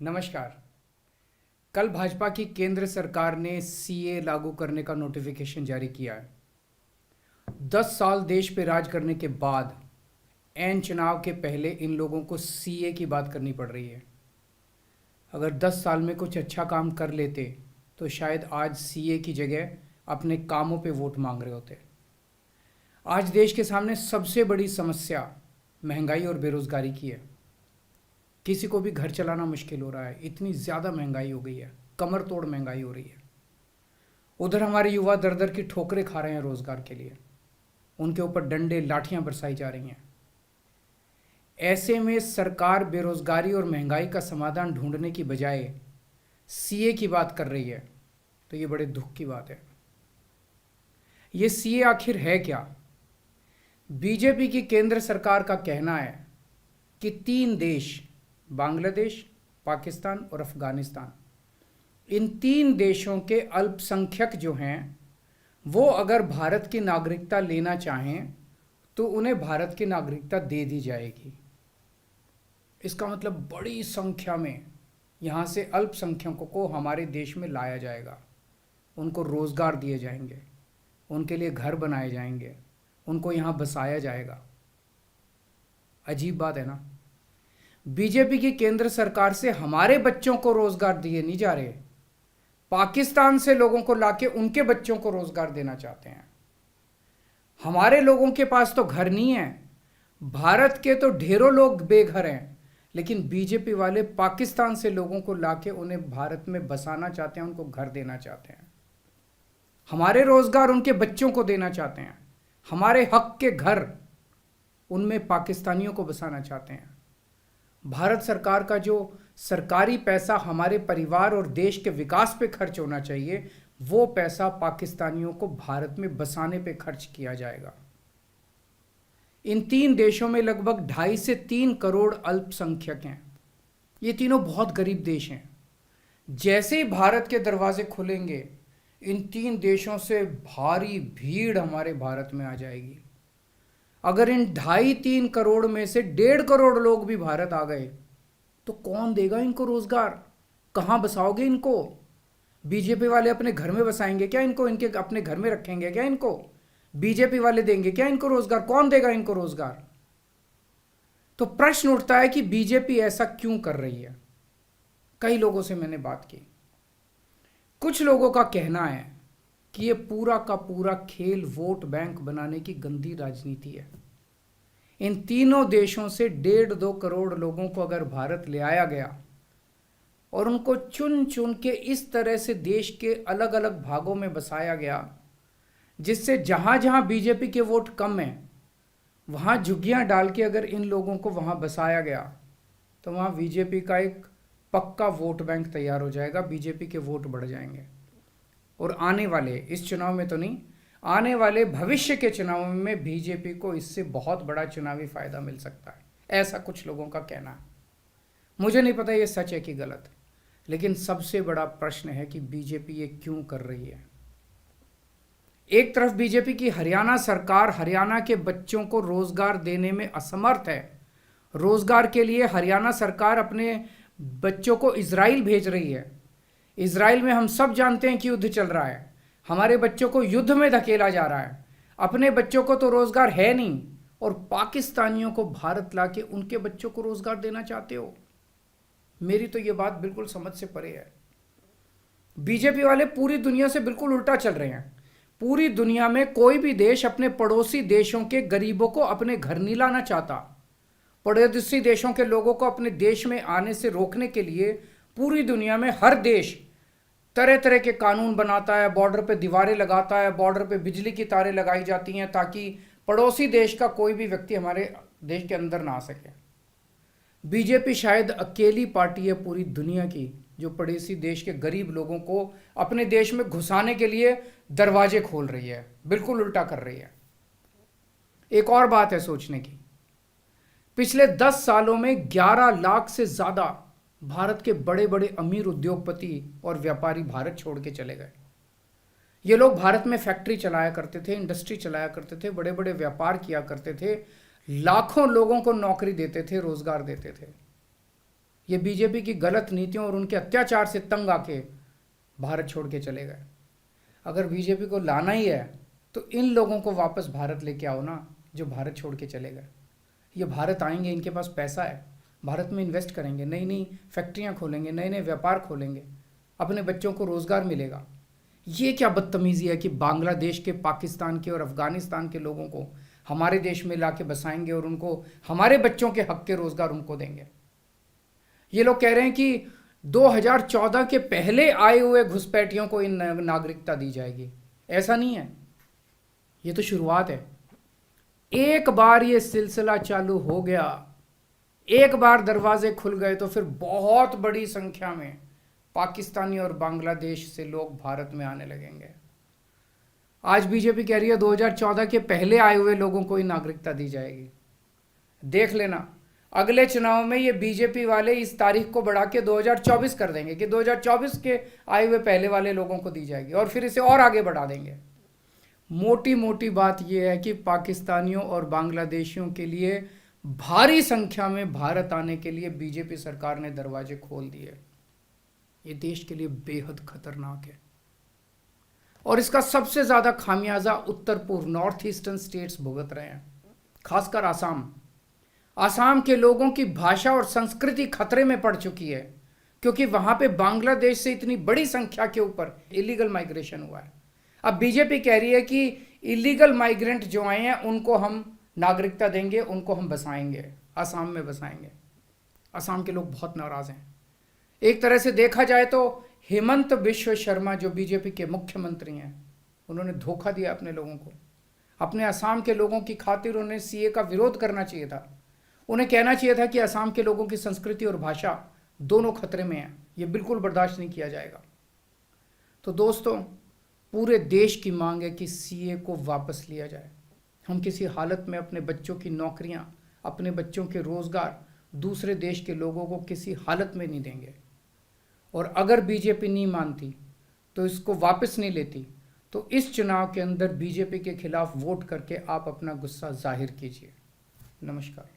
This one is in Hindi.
नमस्कार। कल भाजपा की केंद्र सरकार ने सीए लागू करने का नोटिफिकेशन जारी किया है। 10 साल देश पे राज करने के बाद एन चुनाव के पहले इन लोगों को सीए की बात करनी पड़ रही है। अगर 10 साल में कुछ अच्छा काम कर लेते तो शायद आज सीए की जगह अपने कामों पे वोट मांग रहे होते। आज देश के सामने सबसे बड़ी समस्या महंगाई और बेरोजगारी की है। किसी को भी घर चलाना मुश्किल हो रहा है, इतनी ज़्यादा महंगाई हो गई है, कमर तोड़ महंगाई हो रही है। उधर हमारे युवा दर दर की ठोकरें खा रहे हैं रोज़गार के लिए, उनके ऊपर डंडे लाठियां बरसाई जा रही हैं। ऐसे में सरकार बेरोजगारी और महंगाई का समाधान ढूंढने की बजाय सीए की बात कर रही है, तो ये बड़े दुख की बात है। ये सीए आखिर है क्या? बीजेपी की केंद्र सरकार का कहना है कि 3 देश, बांग्लादेश, पाकिस्तान और अफगानिस्तान, इन 3 देशों के अल्पसंख्यक जो हैं वो अगर भारत की नागरिकता लेना चाहें तो उन्हें भारत की नागरिकता दे दी जाएगी। इसका मतलब बड़ी संख्या में यहाँ से अल्पसंख्यकों को हमारे देश में लाया जाएगा, उनको रोज़गार दिए जाएंगे, उनके लिए घर बनाए जाएंगे, उनको यहाँ बसाया जाएगा। अजीब बात है ना। बीजेपी की केंद्र सरकार से हमारे बच्चों को रोजगार दिए नहीं जा रहे, पाकिस्तान से लोगों को लाके उनके बच्चों को रोजगार देना चाहते हैं। हमारे लोगों के पास तो घर नहीं है, भारत के तो ढेरों लोग बेघर हैं, लेकिन बीजेपी वाले पाकिस्तान से लोगों को लाके उन्हें भारत में बसाना चाहते हैं, उनको घर देना चाहते हैं। हमारे रोजगार उनके बच्चों को देना चाहते हैं, हमारे हक के घर उनमें पाकिस्तानियों को बसाना चाहते हैं। भारत सरकार का जो सरकारी पैसा हमारे परिवार और देश के विकास पे खर्च होना चाहिए, वो पैसा पाकिस्तानियों को भारत में बसाने पे खर्च किया जाएगा। इन 3 देशों में लगभग 2.5 से 3 करोड़ अल्पसंख्यक हैं। ये तीनों बहुत गरीब देश हैं। जैसे ही भारत के दरवाजे खुलेंगे, इन 3 देशों से भारी भीड़ हमारे भारत में आ जाएगी। अगर इन 2.5-3 करोड़ में से 1.5 करोड़ लोग भी भारत आ गए तो कौन देगा इनको रोजगार? कहाँ बसाओगे इनको? बीजेपी वाले अपने घर में बसाएंगे क्या इनको? इनके अपने घर में रखेंगे क्या इनको? बीजेपी वाले देंगे क्या इनको रोजगार? कौन देगा इनको रोजगार? तो प्रश्न उठता है कि बीजेपी ऐसा क्यों कर रही है। कई लोगों से मैंने बात की, कुछ लोगों का कहना है कि ये पूरा का पूरा खेल वोट बैंक बनाने की गंदी राजनीति है। इन तीनों देशों से 1.5-2 करोड़ लोगों को अगर भारत ले आया गया और उनको चुन चुन के इस तरह से देश के अलग अलग भागों में बसाया गया, जिससे जहां जहां बीजेपी के वोट कम हैं वहां झुग्गियां डाल के अगर इन लोगों को वहां बसाया गया तो वहां बीजेपी का एक पक्का वोट बैंक तैयार हो जाएगा, बीजेपी के वोट बढ़ जाएंगे। और आने वाले इस चुनाव में तो नहीं, आने वाले भविष्य के चुनाव में बीजेपी को इससे बहुत बड़ा चुनावी फायदा मिल सकता है, ऐसा कुछ लोगों का कहना है। मुझे नहीं पता ये सच है कि गलत, लेकिन सबसे बड़ा प्रश्न है कि बीजेपी ये क्यों कर रही है। एक तरफ बीजेपी की हरियाणा सरकार हरियाणा के बच्चों को रोजगार देने में असमर्थ है। रोजगार के लिए हरियाणा सरकार अपने बच्चों को इजराइल भेज रही है। इजराइल में हम सब जानते हैं कि युद्ध चल रहा है, हमारे बच्चों को युद्ध में धकेला जा रहा है। अपने बच्चों को तो रोजगार है नहीं और पाकिस्तानियों को भारत लाके उनके बच्चों को रोजगार देना चाहते हो। मेरी तो ये बात बिल्कुल समझ से परे है। बीजेपी वाले पूरी दुनिया से बिल्कुल उल्टा चल रहे हैं। पूरी दुनिया में कोई भी देश अपने पड़ोसी देशों के गरीबों को अपने घर नहीं लाना चाहता। पड़ोसी देशों के लोगों को अपने देश में आने से रोकने के लिए पूरी दुनिया में हर देश तरह तरह के कानून बनाता है, बॉर्डर पे दीवारें लगाता है, बॉर्डर पे बिजली की तारें लगाई जाती हैं ताकि पड़ोसी देश का कोई भी व्यक्ति हमारे देश के अंदर ना आ सके। बीजेपी शायद अकेली पार्टी है पूरी दुनिया की जो पड़ोसी देश के गरीब लोगों को अपने देश में घुसाने के लिए दरवाजे खोल रही है, बिल्कुल उल्टा कर रही है। एक और बात है सोचने की, पिछले 10 सालों में 11 लाख से ज्यादा भारत के बड़े बड़े अमीर उद्योगपति और व्यापारी भारत छोड़ के चले गए। ये लोग भारत में फैक्ट्री चलाया करते थे, इंडस्ट्री चलाया करते थे, बड़े बड़े व्यापार किया करते थे, लाखों लोगों को नौकरी देते थे, रोजगार देते थे। ये बीजेपी की गलत नीतियों और उनके अत्याचार से तंग आके भारत छोड़ के चले गए। अगर बीजेपी को लाना ही है तो इन लोगों को वापस भारत लेके आओ ना, जो भारत छोड़ के चले गए। ये भारत आएंगे, इनके पास पैसा है, भारत में इन्वेस्ट करेंगे, नई नई फैक्ट्रियां खोलेंगे, नए नए व्यापार खोलेंगे, अपने बच्चों को रोजगार मिलेगा। ये क्या बदतमीजी है कि बांग्लादेश के, पाकिस्तान के और अफगानिस्तान के लोगों को हमारे देश में लाके बसाएंगे और उनको हमारे बच्चों के हक के रोजगार उनको देंगे। ये लोग कह रहे हैं कि 2014 के पहले आए हुए घुसपैठियों को इन नागरिकता दी जाएगी। ऐसा नहीं है, ये तो शुरुआत है। एक बार ये सिलसिला चालू हो गया, एक बार दरवाजे खुल गए तो फिर बहुत बड़ी संख्या में पाकिस्तानी और बांग्लादेश से लोग भारत में आने लगेंगे। आज बीजेपी कह रही है 2014 के पहले आए हुए लोगों को ही नागरिकता दी जाएगी। देख लेना, अगले चुनाव में ये बीजेपी वाले इस तारीख को बढ़ा के 2024 कर देंगे कि 2024 के आए हुए पहले वाले लोगों को दी जाएगी, और फिर इसे और आगे बढ़ा देंगे। मोटी मोटी बात यह है कि पाकिस्तानियों और बांग्लादेशियों के लिए भारी संख्या में भारत आने के लिए बीजेपी सरकार ने दरवाजे खोल दिए। ये देश के लिए बेहद खतरनाक है, और इसका सबसे ज्यादा खामियाजा उत्तर पूर्व, नॉर्थ ईस्टर्न स्टेट्स भुगत रहे हैं, खासकर आसाम। आसाम के लोगों की भाषा और संस्कृति खतरे में पड़ चुकी है, क्योंकि वहां पे बांग्लादेश से इतनी बड़ी संख्या के ऊपर इलीगल माइग्रेशन हुआ है। अब बीजेपी कह रही है कि इलीगल माइग्रेंट जो आए हैं उनको हम नागरिकता देंगे, उनको हम बसाएंगे, आसाम में बसाएंगे। आसाम के लोग बहुत नाराज हैं। एक तरह से देखा जाए तो हेमंत बिश्व शर्मा जो बीजेपी के मुख्यमंत्री हैं, उन्होंने धोखा दिया अपने लोगों को। अपने असम के लोगों की खातिर उन्हें सीए का विरोध करना चाहिए था। उन्हें कहना चाहिए था कि असम के लोगों की संस्कृति और भाषा दोनों खतरे में है, ये बिल्कुल बर्दाश्त नहीं किया जाएगा। तो दोस्तों, पूरे देश की मांग है कि सीए को वापस लिया जाए। हम किसी हालत में अपने बच्चों की नौकरियां, अपने बच्चों के रोजगार दूसरे देश के लोगों को किसी हालत में नहीं देंगे। और अगर बीजेपी नहीं मानती, तो इसको वापस नहीं लेती, तो इस चुनाव के अंदर बीजेपी के खिलाफ वोट करके आप अपना गुस्सा जाहिर कीजिए। नमस्कार।